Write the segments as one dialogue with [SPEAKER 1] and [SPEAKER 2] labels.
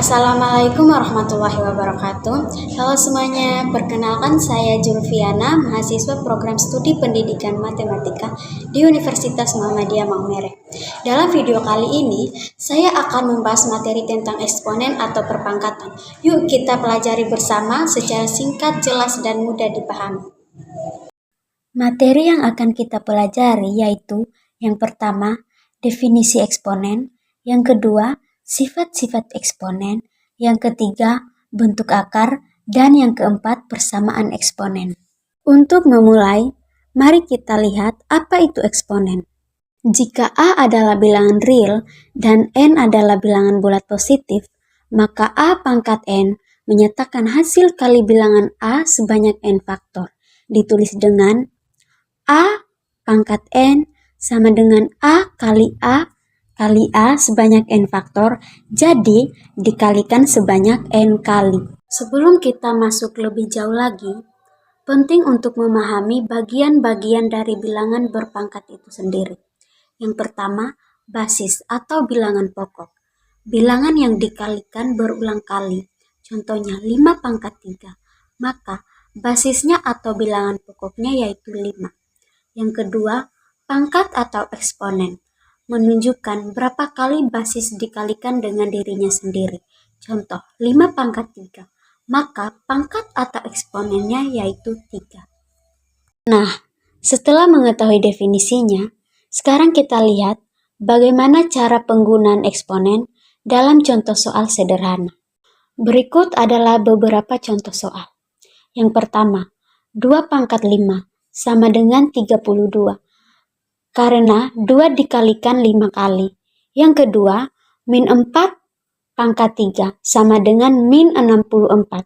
[SPEAKER 1] Assalamualaikum warahmatullahi wabarakatuh. Halo semuanya, perkenalkan saya Julfiana, mahasiswa program studi pendidikan matematika di Universitas Muhammadiyah Maumere. Dalam video kali ini, saya akan membahas materi tentang eksponen atau perpangkatan. Yuk kita pelajari bersama secara singkat, jelas, dan mudah dipahami. Materi yang akan kita pelajari yaitu yang pertama, definisi eksponen, yang kedua, sifat-sifat eksponen, yang ketiga, bentuk akar, dan yang keempat, persamaan eksponen. Untuk memulai, mari kita lihat apa itu eksponen. Jika A adalah bilangan real dan N adalah bilangan bulat positif, maka A pangkat N menyatakan hasil kali bilangan A sebanyak N faktor. Ditulis dengan A pangkat N sama dengan A kali A sebanyak N faktor, jadi dikalikan sebanyak N kali. Sebelum kita masuk lebih jauh lagi, penting untuk memahami bagian-bagian dari bilangan berpangkat itu sendiri. Yang pertama, basis atau bilangan pokok. Bilangan yang dikalikan berulang kali, contohnya 5 pangkat 3, maka basisnya atau bilangan pokoknya yaitu 5. Yang kedua, pangkat atau eksponen. Menunjukkan berapa kali basis dikalikan dengan dirinya sendiri. Contoh, 5 pangkat 3, maka pangkat atau eksponennya yaitu 3. Nah, setelah mengetahui definisinya, sekarang kita lihat bagaimana cara penggunaan eksponen dalam contoh soal sederhana. Berikut adalah beberapa contoh soal. Yang pertama, 2 pangkat 5 sama dengan 32. Karena 2 dikalikan 5 kali. Yang kedua, min 4 pangkat 3 sama dengan min 64.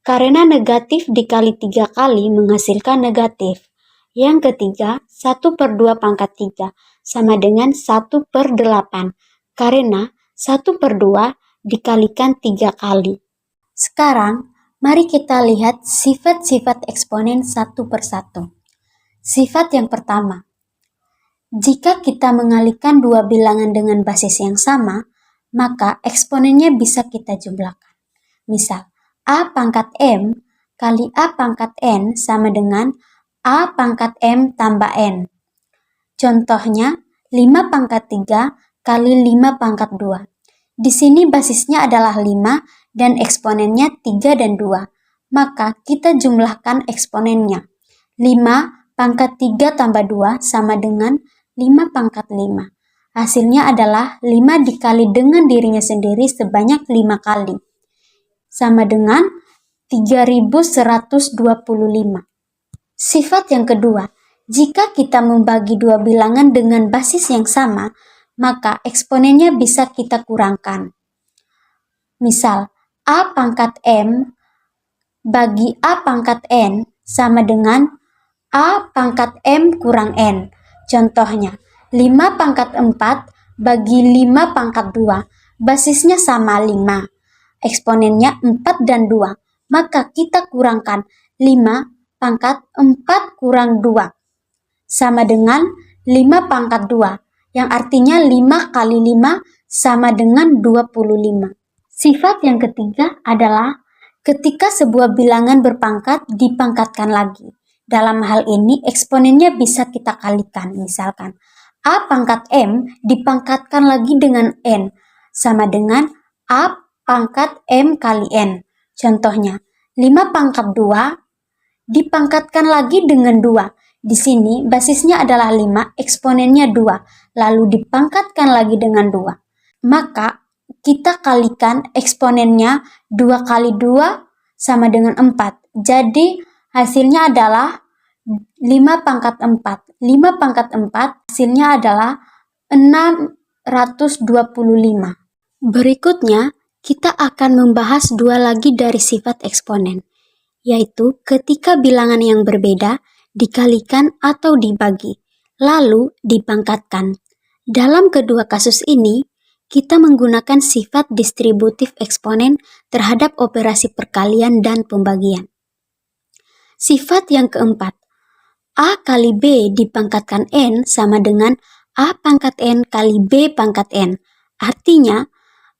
[SPEAKER 1] Karena negatif dikali 3 kali menghasilkan negatif. Yang ketiga, 1/2 pangkat 3 sama dengan 1/8. Karena 1/2 dikalikan 3 kali. Sekarang, mari kita lihat sifat-sifat eksponen satu persatu. Sifat yang pertama, jika kita mengalihkan dua bilangan dengan basis yang sama, maka eksponennya bisa kita jumlahkan. Misal, A pangkat M kali A pangkat N sama dengan A pangkat M tambah N. Contohnya, 5 pangkat 3 kali 5 pangkat 2. Di sini basisnya adalah 5 dan eksponennya 3 dan 2. Maka kita jumlahkan eksponennya. 5 pangkat 3 tambah 2 sama dengan 5 pangkat 5. Hasilnya adalah 5 dikali dengan dirinya sendiri sebanyak 5 kali. Sama dengan 3125. Sifat yang kedua, jika kita membagi dua bilangan dengan basis yang sama, maka eksponennya bisa kita kurangkan. Misal, A pangkat M bagi A pangkat N sama dengan A pangkat M kurang N. Contohnya, 5 pangkat 4 bagi 5 pangkat 2, basisnya sama 5, eksponennya 4 dan 2, maka kita kurangkan 5 pangkat 4 kurang 2, sama dengan 5 pangkat 2, yang artinya 5 kali 5 sama dengan 25. Sifat yang ketiga adalah ketika sebuah bilangan berpangkat dipangkatkan lagi. Dalam hal ini, eksponennya bisa kita kalikan. Misalkan, A pangkat M dipangkatkan lagi dengan N, sama dengan A pangkat M kali N. Contohnya, 5 pangkat 2 dipangkatkan lagi dengan 2. Di sini, basisnya adalah 5, eksponennya 2, lalu dipangkatkan lagi dengan 2. Maka, kita kalikan eksponennya 2 kali 2 sama dengan 4. Jadi, hasilnya adalah 5 pangkat 4. 5 pangkat 4 hasilnya adalah 625. Berikutnya, kita akan membahas dua lagi dari sifat eksponen, yaitu ketika bilangan yang berbeda dikalikan atau dibagi, lalu dipangkatkan. Dalam kedua kasus ini, kita menggunakan sifat distributif eksponen terhadap operasi perkalian dan pembagian. Sifat yang keempat, A kali B dipangkatkan N sama dengan A pangkat N kali B pangkat N. Artinya,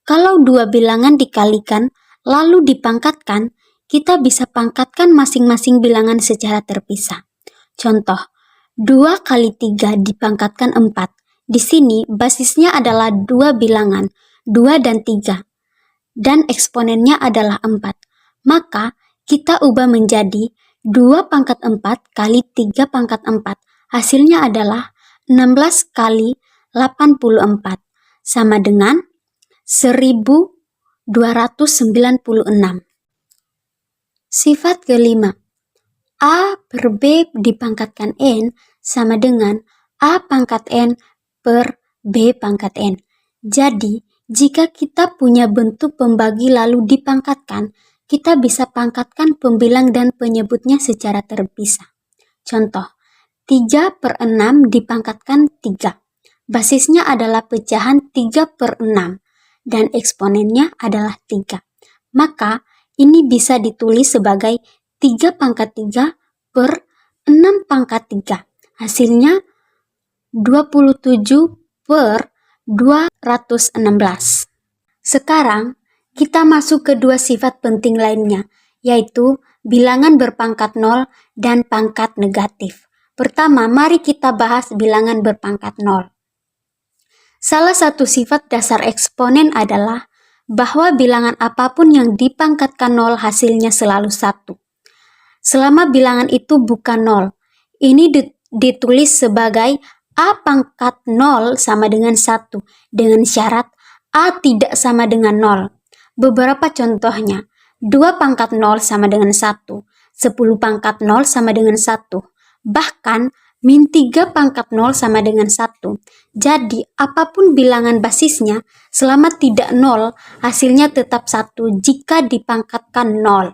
[SPEAKER 1] Kalau dua bilangan dikalikan lalu dipangkatkan, kita bisa pangkatkan masing-masing bilangan secara terpisah. Contoh, 2 kali 3 dipangkatkan 4. Di sini basisnya adalah dua bilangan, 2 dan 3, dan eksponennya adalah 4. Maka kita ubah menjadi 2 pangkat 4 kali 3 pangkat 4. Hasilnya adalah 16 kali 84, sama dengan 1296. Sifat kelima, A per B dipangkatkan N sama dengan A pangkat N per B pangkat N. Jadi, jika kita punya bentuk pembagi lalu dipangkatkan, kita bisa pangkatkan pembilang dan penyebutnya secara terpisah. Contoh, 3 per 6 dipangkatkan 3. Basisnya adalah pecahan 3 per 6 dan eksponennya adalah 3. Maka ini bisa ditulis sebagai 3 pangkat 3 per 6 pangkat 3. Hasilnya 27 per 216. Sekarang kita masuk ke dua sifat penting lainnya, yaitu bilangan berpangkat 0 dan pangkat negatif. Pertama, mari kita bahas bilangan berpangkat 0. Salah satu sifat dasar eksponen adalah bahwa bilangan apapun yang dipangkatkan 0 hasilnya selalu 1. Selama bilangan itu bukan 0, ini ditulis sebagai A pangkat 0 sama dengan 1, dengan syarat A tidak sama dengan 0. Beberapa contohnya, 2 pangkat 0 sama dengan 1, 10 pangkat 0 sama dengan 1, bahkan min 3 pangkat 0 sama dengan 1. Jadi, apapun bilangan basisnya, selama tidak 0, hasilnya tetap 1 jika dipangkatkan 0.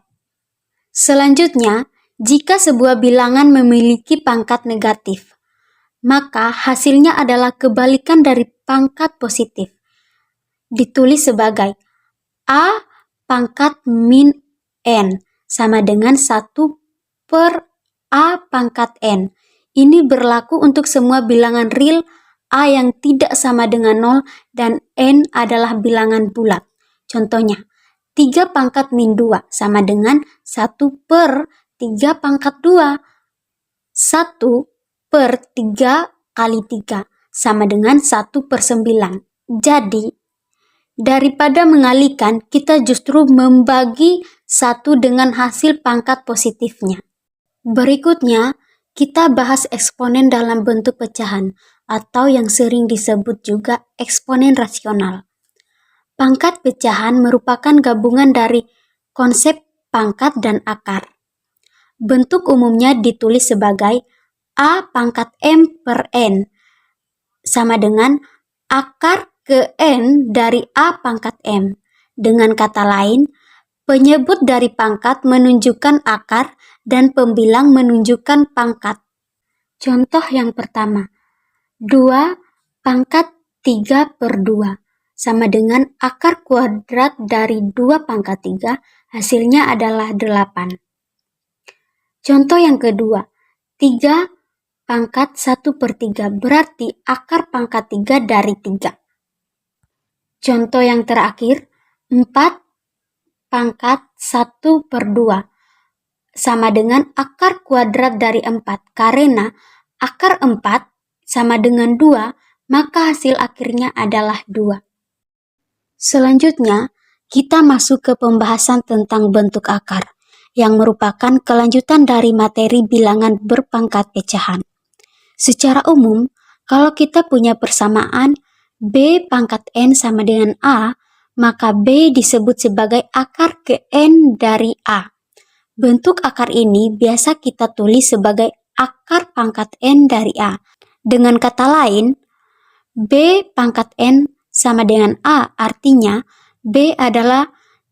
[SPEAKER 1] Selanjutnya, jika sebuah bilangan memiliki pangkat negatif, maka hasilnya adalah kebalikan dari pangkat positif. Ditulis sebagai A pangkat min N sama dengan 1 per A pangkat N. Ini berlaku untuk semua bilangan real A yang tidak sama dengan 0 dan N adalah bilangan bulat. Contohnya, 3 pangkat min 2 sama dengan 1 per 3 pangkat 2. 1 per 3 kali 3 sama dengan 1 per 9. Jadi, daripada mengalikan, kita justru membagi 1 dengan hasil pangkat positifnya. Berikutnya, kita bahas eksponen dalam bentuk pecahan, atau yang sering disebut juga eksponen rasional. Pangkat pecahan merupakan gabungan dari konsep pangkat dan akar. Bentuk umumnya ditulis sebagai A pangkat M per N, sama dengan akar ke N dari A pangkat M. Dengan kata lain, penyebut dari pangkat menunjukkan akar dan pembilang menunjukkan pangkat. Contoh yang pertama, 2 pangkat 3 per 2 sama dengan akar kuadrat dari 2 pangkat 3, hasilnya adalah 8. Contoh yang kedua, 3 pangkat 1 per 3 berarti akar pangkat 3 dari 3. Contoh yang terakhir, 4 pangkat 1 per 2 sama dengan akar kuadrat dari 4. Karena akar 4 sama dengan 2, maka hasil akhirnya adalah 2. Selanjutnya, kita masuk ke pembahasan tentang bentuk akar, yang merupakan kelanjutan dari materi bilangan berpangkat pecahan. Secara umum, kalau kita punya persamaan B pangkat N sama dengan A, maka B disebut sebagai akar ke N dari A. Bentuk akar ini biasa kita tulis sebagai akar pangkat N dari A. Dengan kata lain, B pangkat N sama dengan A, artinya B adalah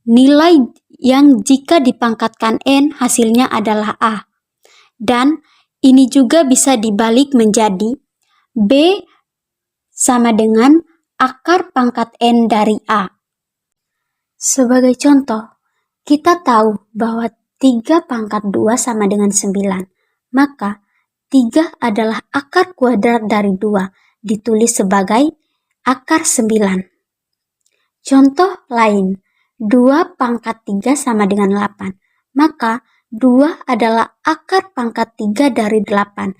[SPEAKER 1] nilai yang jika dipangkatkan N hasilnya adalah A. Dan ini juga bisa dibalik menjadi B sama dengan akar pangkat N dari A. Sebagai contoh, kita tahu bahwa 3 pangkat 2 sama dengan 9, maka 3 adalah akar kuadrat dari 2, ditulis sebagai akar 9. Contoh lain, 2 pangkat 3 sama dengan 8. Maka 2 adalah akar pangkat 3 dari 8.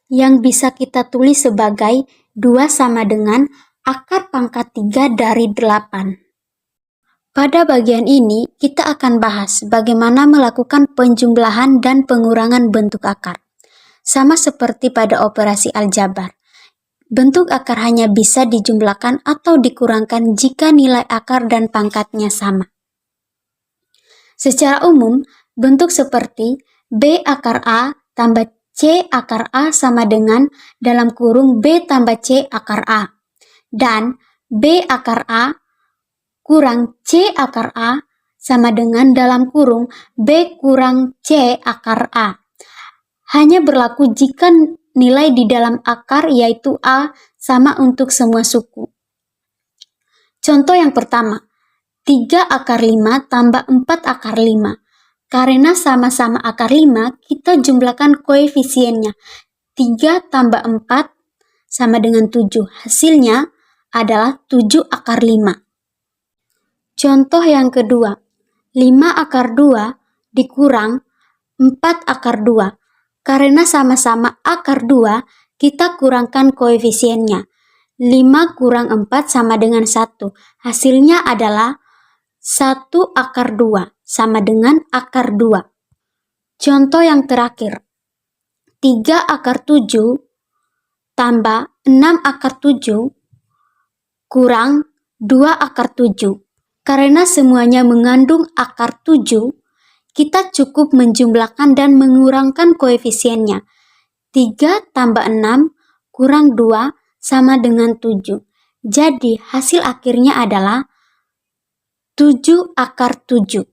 [SPEAKER 1] Yang bisa kita tulis sebagai 2 sama dengan akar pangkat 3 dari 8. Pada bagian ini, kita akan bahas bagaimana melakukan penjumlahan dan pengurangan bentuk akar. Sama seperti pada operasi aljabar. Bentuk akar hanya bisa dijumlahkan atau dikurangkan jika nilai akar dan pangkatnya sama. Secara umum, bentuk seperti B akar A tambah C akar A sama dengan dalam kurung B tambah C akar A. Dan B akar A kurang C akar A sama dengan dalam kurung B kurang C akar A. Hanya berlaku jika nilai di dalam akar yaitu A sama untuk semua suku. Contoh yang pertama, 3 akar 5 tambah 4 akar 5. Karena sama-sama akar 5, kita jumlahkan koefisiennya. 3 tambah 4 sama dengan 7. Hasilnya adalah 7 akar 5. Contoh yang kedua, 5 akar 2 dikurang 4 akar 2. Karena sama-sama akar 2, kita kurangkan koefisiennya. 5 kurang 4 sama dengan 1. Hasilnya adalah 1 akar 2 sama dengan akar 2. Contoh yang terakhir, 3 akar 7 tambah 6 akar 7 kurang 2 akar 7. Karena semuanya mengandung akar 7, kita cukup menjumlahkan dan mengurangkan koefisiennya. 3 tambah 6 kurang 2 sama dengan 7. Jadi hasil akhirnya adalah 7 akar 7.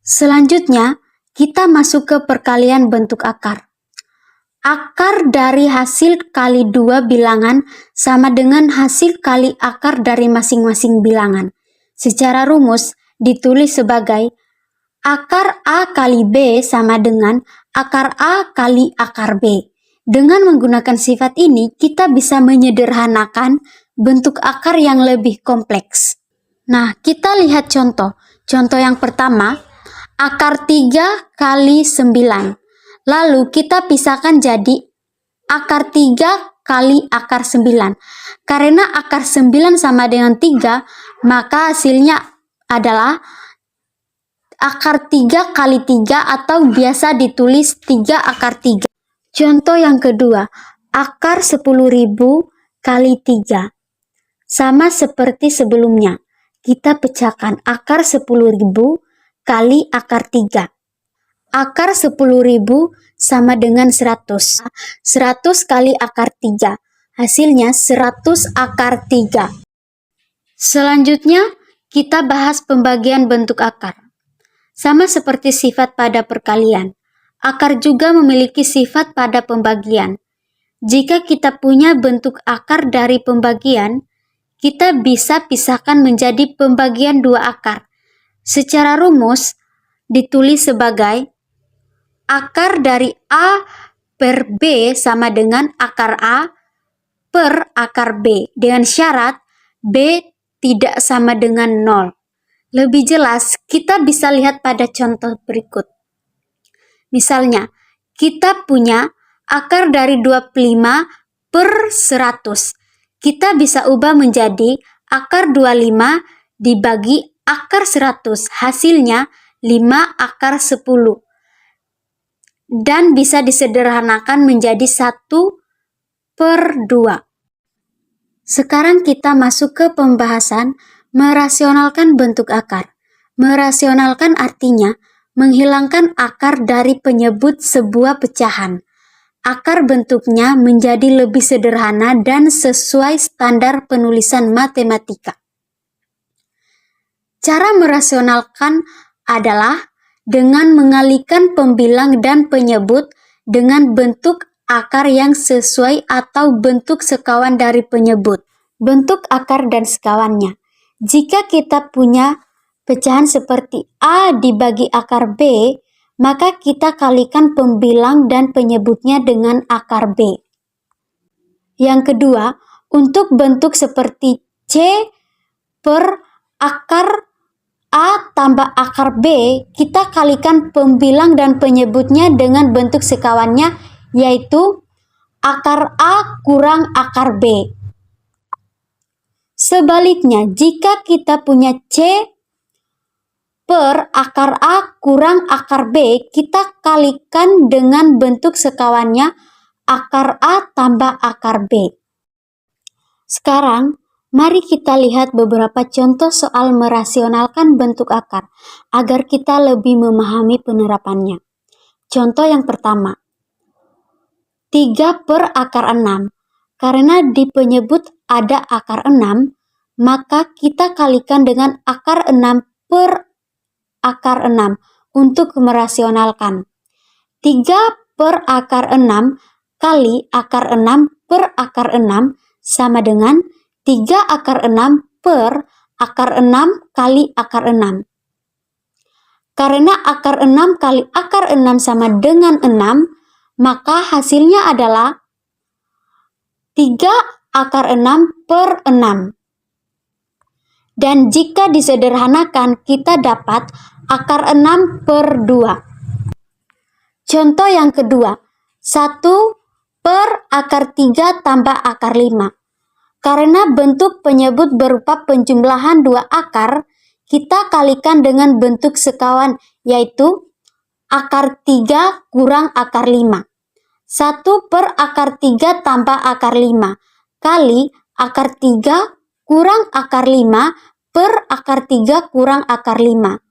[SPEAKER 1] Selanjutnya, kita masuk ke perkalian bentuk akar. Akar dari hasil kali 2 bilangan sama dengan hasil kali akar dari masing-masing bilangan. Secara rumus ditulis sebagai akar A kali B sama dengan akar A kali akar B. Dengan menggunakan sifat ini, kita bisa menyederhanakan bentuk akar yang lebih kompleks. Nah, kita lihat contoh. Contoh yang pertama, akar 3 kali 9. Lalu kita pisahkan jadi akar 3 kali akar 9. Karena akar 9 sama dengan 3, maka hasilnya adalah akar 3 kali 3 atau biasa ditulis 3 akar 3. Contoh yang kedua, akar 10.000 kali 3. Sama seperti sebelumnya, kita pecahkan akar 10.000 kali akar 3. Akar 10.000 sama dengan 100. 100 kali akar 3. Hasilnya 100 akar 3. Selanjutnya, kita bahas pembagian bentuk akar. Sama seperti sifat pada perkalian, akar juga memiliki sifat pada pembagian. Jika kita punya bentuk akar dari pembagian, kita bisa pisahkan menjadi pembagian 2 akar. Secara rumus, ditulis sebagai akar dari A per B sama dengan akar A per akar B, dengan syarat B tidak sama dengan 0. Lebih jelas, kita bisa lihat pada contoh berikut. Misalnya, kita punya akar dari 25 per 100. Kita bisa ubah menjadi akar 25 dibagi akar 100. Hasilnya 5 akar 10. Dan bisa disederhanakan menjadi 1 per 2. Sekarang kita masuk ke pembahasan merasionalkan bentuk akar. Merasionalkan artinya menghilangkan akar dari penyebut sebuah pecahan. Akar bentuknya menjadi lebih sederhana dan sesuai standar penulisan matematika. Cara merasionalkan adalah dengan mengalihkan pembilang dan penyebut dengan bentuk akar yang sesuai atau bentuk sekawan dari penyebut. Bentuk akar dan sekawannya. Jika kita punya pecahan seperti A dibagi akar B, maka kita kalikan pembilang dan penyebutnya dengan akar B. Yang kedua, untuk bentuk seperti C per akar A tambah akar B, kita kalikan pembilang dan penyebutnya dengan bentuk sekawannya, yaitu akar A kurang akar B. Sebaliknya, jika kita punya C per akar A kurang akar B, kita kalikan dengan bentuk sekawannya akar A tambah akar B. Sekarang, mari kita lihat beberapa contoh soal merasionalkan bentuk akar agar kita lebih memahami penerapannya. Contoh yang pertama, 3 per akar 6. Karena di penyebut ada akar 6, maka kita kalikan dengan akar 6 per akar 6 untuk merasionalkan. 3 per akar 6 kali akar 6 per akar 6 sama dengan 3 akar 6 per akar 6 kali akar 6. Karena akar 6 kali akar 6 sama dengan 6, maka hasilnya adalah 3 akar 6 per 6. Dan jika disederhanakan, kita dapat akar 6 per 2. Contoh yang kedua, 1 per akar 3 tambah akar 5. Karena bentuk penyebut berupa penjumlahan 2 akar, kita kalikan dengan bentuk sekawan, yaitu akar 3 kurang akar 5. 1 per akar 3 tambah akar 5 kali akar 3 kurang akar 5 per akar 3 kurang akar 5.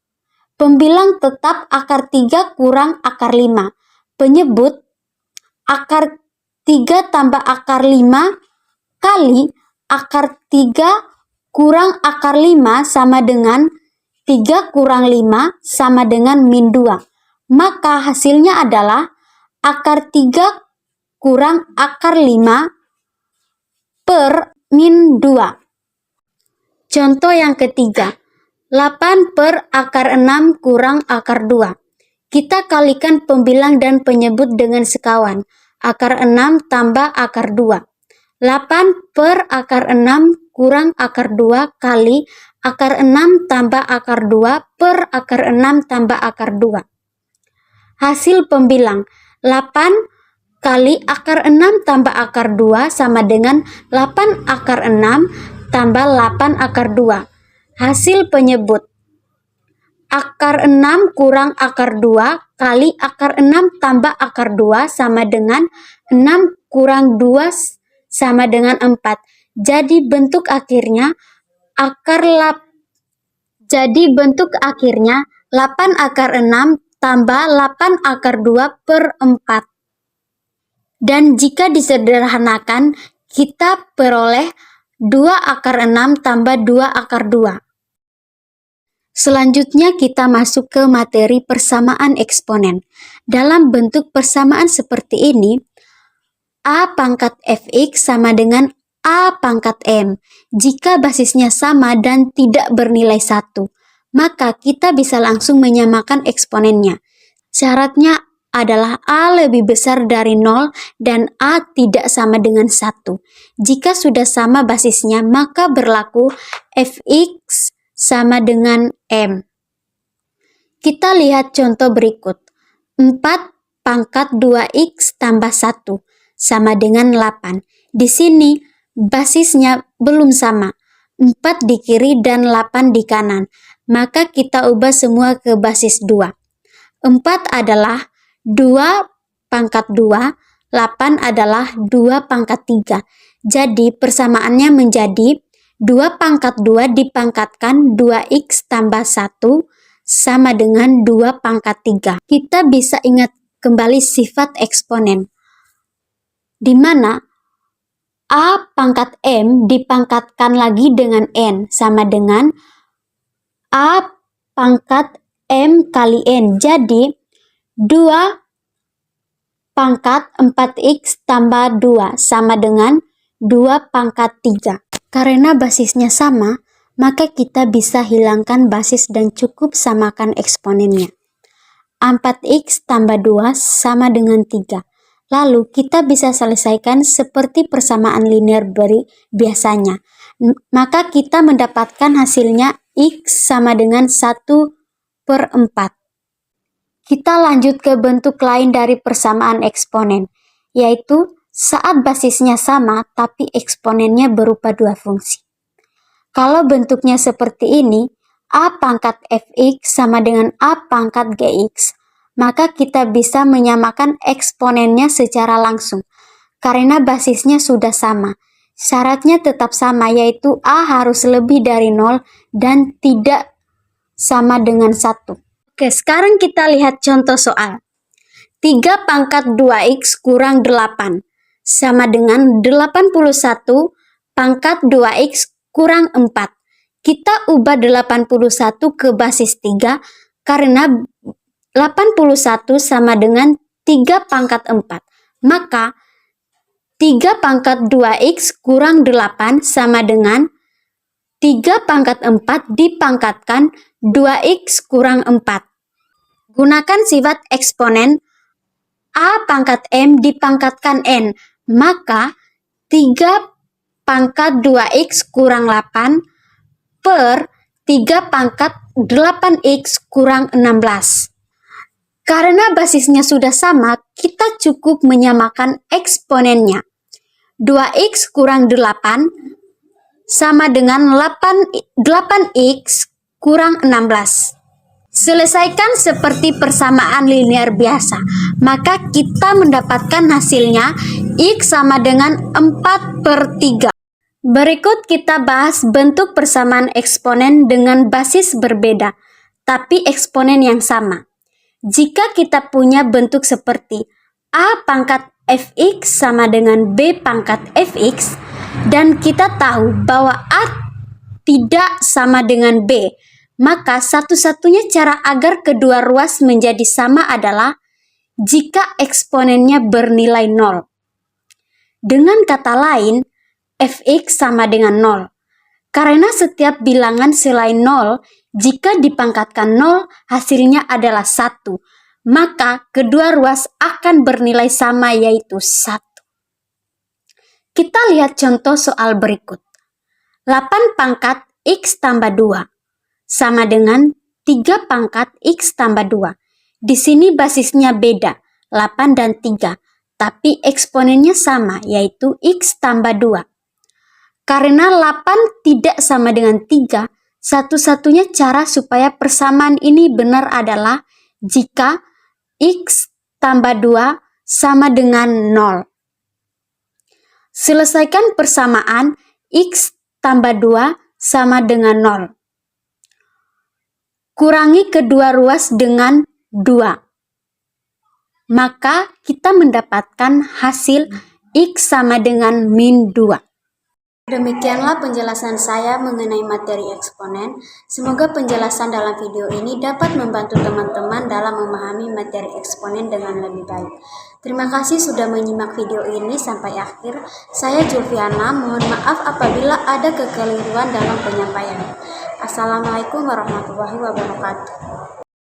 [SPEAKER 1] Pembilang tetap akar 3 kurang akar 5. Penyebut akar 3 tambah akar 5 kali akar 3 kurang akar 5 sama dengan 3 kurang 5 sama dengan min 2. Maka hasilnya adalah akar 3 kurang akar 5 per min 2. Contoh yang ketiga, 8 per akar 6 kurang akar 2. Kita kalikan pembilang dan penyebut dengan sekawan, akar 6 tambah akar 2. 8 per akar 6 kurang akar 2 kali akar 6 tambah akar 2 per akar 6 tambah akar 2. Hasil pembilang 8 kali akar 6 tambah akar 2 sama dengan 8 akar 6 tambah 8 akar 2. Hasil penyebut akar 6 kurang akar 2 kali akar 6 tambah akar 2 sama dengan 6 kurang 2 sama dengan 4. Jadi bentuk akhirnya 8 akar 6 tambah 8 akar 2 per 4. Dan jika disederhanakan, kita peroleh 2 akar 6 tambah 2 akar 2. Selanjutnya kita masuk ke materi persamaan eksponen. Dalam bentuk persamaan seperti ini, A pangkat fx sama dengan A pangkat m. Jika basisnya sama dan tidak bernilai 1, maka kita bisa langsung menyamakan eksponennya. Syaratnya adalah A lebih besar dari 0 dan A tidak sama dengan 1. Jika sudah sama basisnya, maka berlaku fx sama dengan m. Kita lihat contoh berikut. 4 pangkat 2x tambah 1 sama dengan 8. Di sini basisnya belum sama. 4 di kiri dan 8 di kanan. Maka kita ubah semua ke basis 2. 4 adalah 2 pangkat 2, 8 adalah 2 pangkat 3. Jadi persamaannya menjadi 2 pangkat 2 dipangkatkan 2x tambah 1 sama dengan 2 pangkat 3. Kita bisa ingat kembali sifat eksponen, di mana A pangkat M dipangkatkan lagi dengan N sama dengan A pangkat M kali N. Jadi 2 pangkat 4x tambah 2 sama dengan 2 pangkat 3. Karena basisnya sama, maka kita bisa hilangkan basis dan cukup samakan eksponennya. 4x tambah 2 sama dengan 3. Lalu kita bisa selesaikan seperti persamaan linear biasanya. maka kita mendapatkan hasilnya X sama dengan 1/4. Kita lanjut ke bentuk lain dari persamaan eksponen, yaitu saat basisnya sama tapi eksponennya berupa dua fungsi. Kalau bentuknya seperti ini, A pangkat fx sama dengan A pangkat gx, maka kita bisa menyamakan eksponennya secara langsung, karena basisnya sudah sama. Syaratnya tetap sama, yaitu A harus lebih dari 0 dan tidak sama dengan 1. Oke, sekarang kita lihat contoh soal. 3 pangkat 2x kurang 8 sama dengan 81 pangkat 2x kurang 4. Kita ubah 81 ke basis 3 karena 81 sama dengan 3 pangkat 4. Maka 3 pangkat 2x kurang 8 sama dengan 3 pangkat 4 dipangkatkan 2x kurang 4. Gunakan sifat eksponen A pangkat M dipangkatkan N. Maka 3 pangkat 2x kurang 8 per 3 pangkat 8x kurang 16. Karena basisnya sudah sama, kita cukup menyamakan eksponennya. 2x kurang 8 sama dengan 8x kurang 16. Selesaikan seperti persamaan linear biasa, maka kita mendapatkan hasilnya X sama dengan 4/3. Berikut kita bahas bentuk persamaan eksponen dengan basis berbeda, tapi eksponen yang sama. Jika kita punya bentuk seperti A pangkat fx sama dengan B pangkat fx, dan kita tahu bahwa A tidak sama dengan B, maka satu-satunya cara agar kedua ruas menjadi sama adalah jika eksponennya bernilai 0. Dengan kata lain, fx sama dengan 0. Karena setiap bilangan selain 0, jika dipangkatkan 0, hasilnya adalah 1. Maka kedua ruas akan bernilai sama, yaitu 1. Kita lihat contoh soal berikut. 8 pangkat x tambah 2 sama dengan 3 pangkat x tambah 2. Di sini basisnya beda, 8 dan 3, tapi eksponennya sama, yaitu x tambah 2. Karena 8 tidak sama dengan 3, satu-satunya cara supaya persamaan ini benar adalah jika x tambah 2 sama dengan 0. Selesaikan persamaan x tambah 2 sama dengan 0. Kurangi kedua ruas dengan 2. Maka kita mendapatkan hasil x sama dengan min 2. Demikianlah penjelasan saya mengenai materi eksponen. Semoga penjelasan dalam video ini dapat membantu teman-teman dalam memahami materi eksponen dengan lebih baik. Terima kasih sudah menyimak video ini sampai akhir. Saya Julviana, mohon maaf apabila ada kekeliruan dalam penyampaian. Assalamualaikum warahmatullahi wabarakatuh.